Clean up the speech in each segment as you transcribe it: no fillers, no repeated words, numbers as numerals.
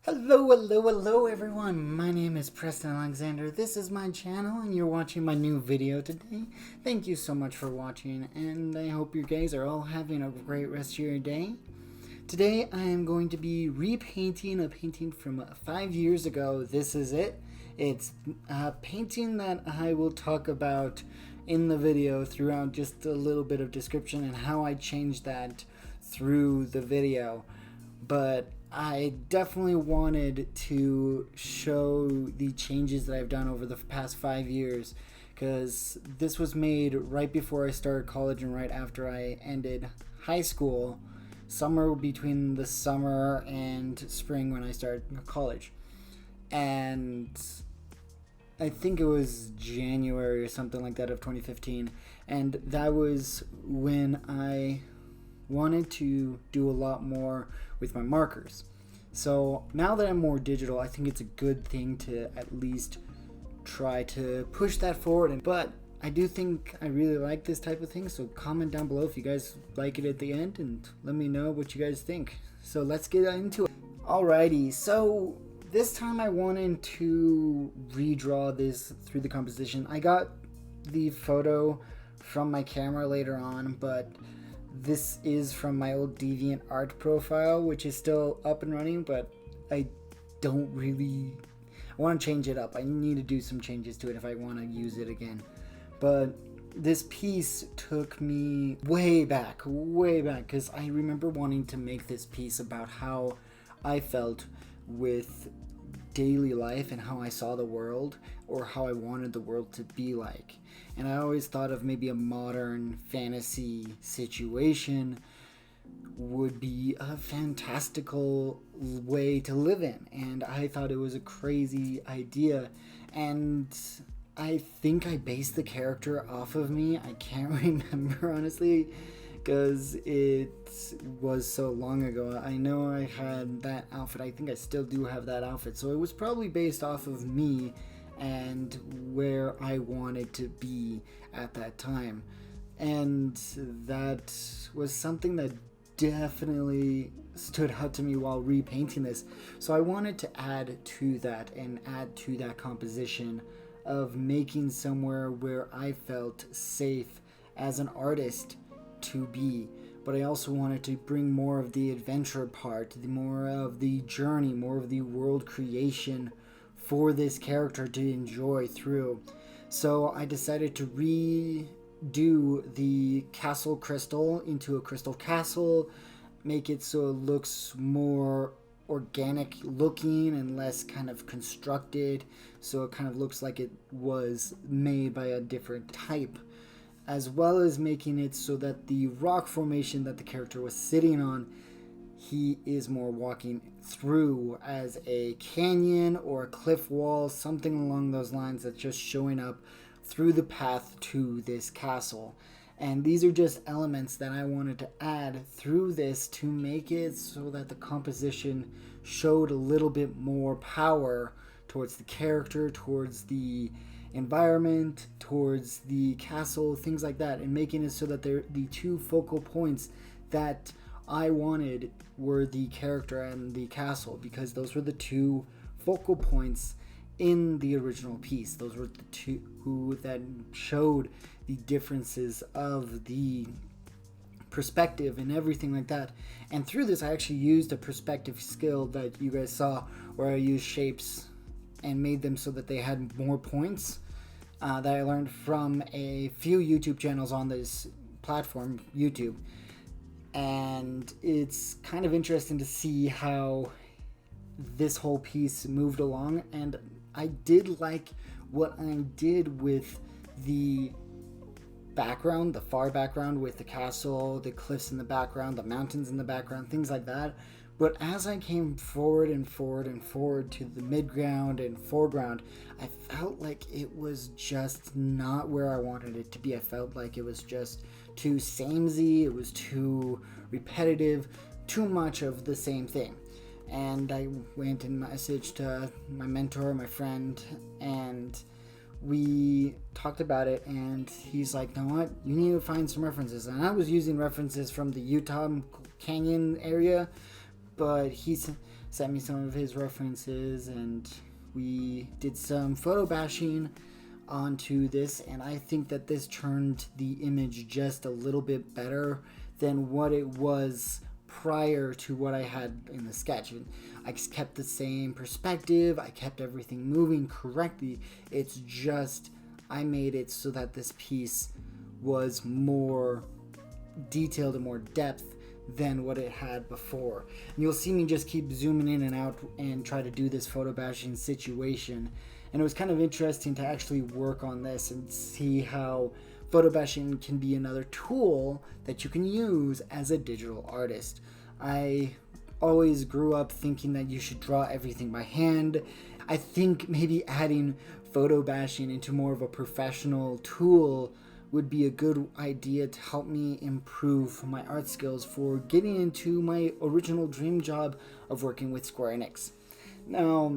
Hello everyone, my name is Preston Alexander, this is my channel and you're watching my new video today. Thank you so much for watching and I hope you guys are all having a great rest of your day. Today I am going to be repainting a painting from 5 years ago. This is it. It's a painting that I will talk about in the video throughout, just a little bit of description and how I changed that through the video. But I definitely wanted to show the changes that I've done over the past 5 years, because this was made right before I started college and right after I ended high school, summer between the summer and spring when I started college. And I think it was January or something like that of 2015, and that was when I wanted to do a lot more with my markers. So now that I'm more digital, I think it's a good thing to at least try to push that forward. But I do think I really like this type of thing, so comment down below if you guys like it at the end and let me know what you guys think. So let's get into it. Alrighty, so this time I wanted to redraw this through the composition. I got the photo from my camera later on, but this is from my old DeviantArt profile, which is still up and running, but I want to change it up. I need to do some changes to it if I want to use it again. But this piece took me way back, because I remember wanting to make this piece about how I felt with daily life and how I saw the world, or how I wanted the world to be like. And I always thought of maybe a modern fantasy situation would be a fantastical way to live in, and I thought it was a crazy idea. And I think I based the character off of me. I can't remember honestly, because it was so long ago. I know I had that outfit. I think I still do have that outfit. So it was probably based off of me and where I wanted to be at that time. And that was something that definitely stood out to me while repainting this. So I wanted to add to that and add to that composition of making somewhere where I felt safe as an artist to be. But I also wanted to bring more of the adventure part, more of the journey, more of the world creation for this character to enjoy through. So I decided to redo the castle crystal into a crystal castle, make it so it looks more organic looking and less kind of constructed, so it kind of looks like it was made by a different type, as well as making it so that the rock formation that the character was sitting on, he is more walking through as a canyon or a cliff wall, something along those lines, that's just showing up through the path to this castle. And these are just elements that I wanted to add through this to make it so that the composition showed a little bit more power towards the character, towards the environment, towards the castle, things like that, and making it so that they're the two focal points that I wanted were the character and the castle, because those were the two focal points in the original piece. Those were the two that showed the differences of the perspective and everything like that. And through this I actually used a perspective skill that you guys saw, where I used shapes and made them so that they had more points, that I learned from a few YouTube channels on this platform, YouTube. And it's kind of interesting to see how this whole piece moved along. And I did like what I did with the background, the far background with the castle, the cliffs in the background, the mountains in the background, things like that. But as I came forward and forward and forward to the midground and foreground, I felt like it was just not where I wanted it to be. I felt like it was just too samey, it was too repetitive, too much of the same thing. And I went and messaged my mentor, my friend, and we talked about it, and he's like, you know what, you need to find some references. And I was using references from the Utah Canyon area, but he sent me some of his references, and we did some photo bashing onto this, and I think that this turned the image just a little bit better than what it was prior to what I had in the sketch. And I kept the same perspective, I kept everything moving correctly. It's just I made it so that this piece was more detailed and more depth than what it had before. And you'll see me just keep zooming in and out and try to do this photo bashing situation. And it was kind of interesting to actually work on this and see how photo bashing can be another tool that you can use as a digital artist. I always grew up thinking that you should draw everything by hand. I think maybe adding photo bashing into more of a professional tool would be a good idea to help me improve my art skills for getting into my original dream job of working with Square Enix. Now,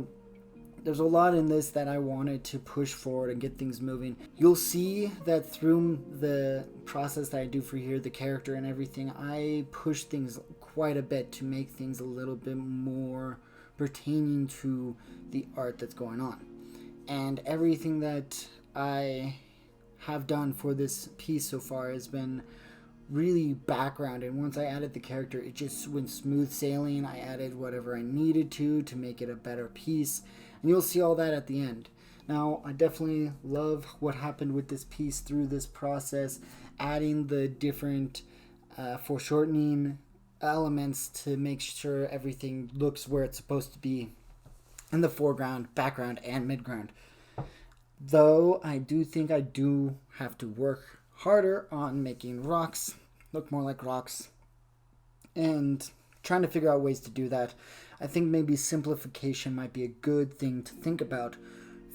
there's a lot in this that I wanted to push forward and get things moving. You'll see that through the process that I do for here, the character and everything, I push things quite a bit to make things a little bit more pertaining to the art that's going on. And everything that I have done for this piece so far has been really background, and once I added the character, it just went smooth sailing. I added whatever I needed to make it a better piece, and you'll see all that at the end. Now, I definitely love what happened with this piece through this process, adding the different foreshortening elements to make sure everything looks where it's supposed to be in the foreground, background, and midground. Though I do think I do have to work harder on making rocks look more like rocks and trying to figure out ways to do that. I think maybe simplification might be a good thing to think about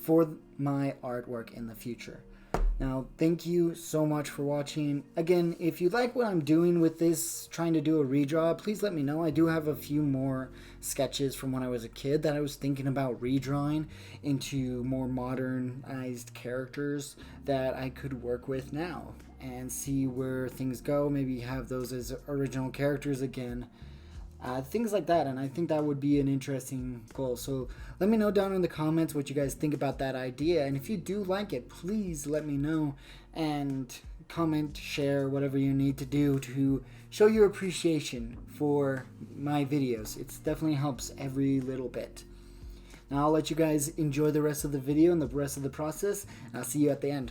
for my artwork in the future. Now, thank you so much for watching. Again, if you like what I'm doing with this, trying to do a redraw, please let me know. I do have a few more sketches from when I was a kid that I was thinking about redrawing into more modernized characters that I could work with now and see where things go. Maybe have those as original characters again. Things like that, and I think that would be an interesting goal. So let me know down in the comments what you guys think about that idea, and if you do like it, please let me know and comment, share, whatever you need to do to show your appreciation for my videos. It definitely helps every little bit. Now I'll let you guys enjoy the rest of the video and the rest of the process, and I'll see you at the end.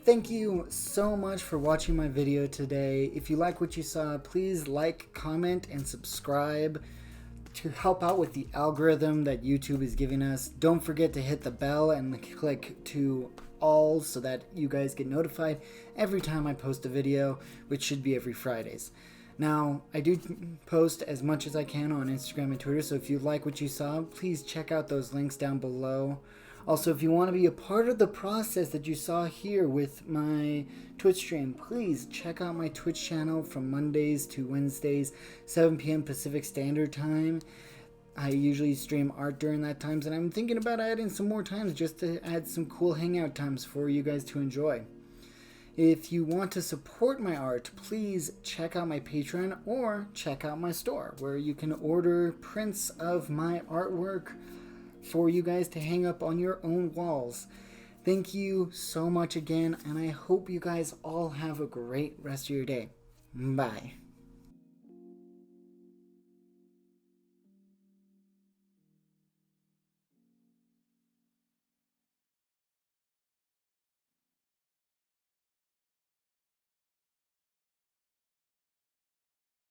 Thank you so much for watching my video today. If you like what you saw, please like, comment, and subscribe to help out with the algorithm that YouTube is giving us. Don't forget to hit the bell and click to all so that you guys get notified every time I post a video, which should be every Fridays. Now, I do post as much as I can on Instagram and Twitter, so if you like what you saw, please check out those links down below. Also, if you want to be a part of the process that you saw here with my Twitch stream, please check out my Twitch channel from Mondays to Wednesdays, 7 p.m. Pacific Standard Time. I usually stream art during that times, and I'm thinking about adding some more times just to add some cool hangout times for you guys to enjoy. If you want to support my art, please check out my Patreon or check out my store, where you can order prints of my artwork for you guys to hang up on your own walls. Thank you so much again, and I hope you guys all have a great rest of your day. Bye.